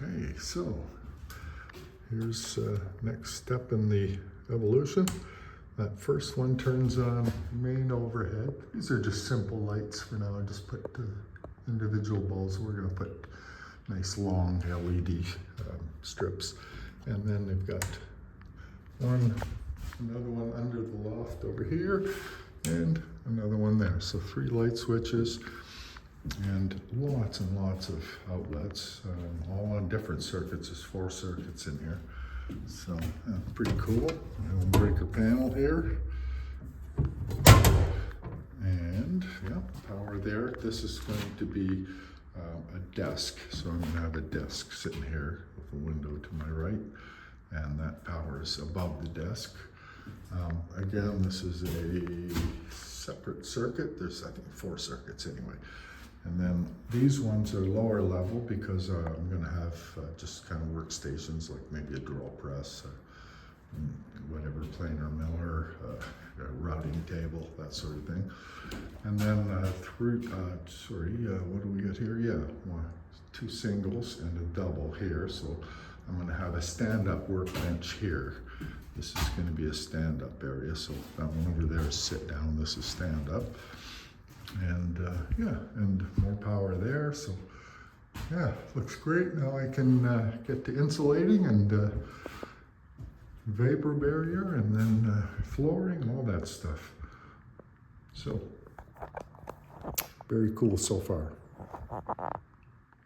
Okay, so here's next step in the evolution. That first one turns on main overhead. These are just simple lights for now. I just put individual bulbs. We're going to put nice long LED strips. And then they've got another one under the loft over here, and another one there. So 3 light switches and lots of outlets, all on different circuits. There's 4 circuits in here. So pretty cool. Breaker panel here. And yeah, power there. This is going to be a desk. So I'm gonna have a desk sitting here with a window to my right, and that power is above the desk. Again, this is a separate circuit. There's, I think, 4 circuits anyway. And then these ones are lower level because I'm going to have just kind of workstations, like maybe a drill press, whatever, planer miller, a routing table, that sort of thing. And then what do we got here? Yeah, 2 singles and a double here. So I'm going to have a stand-up workbench here. This is going to be a stand-up area. So that one over there is sit down. This is stand-up. And yeah, and more power there. So yeah, looks great. Now I can get to insulating and vapor barrier, and then flooring, all that stuff. So very cool so far.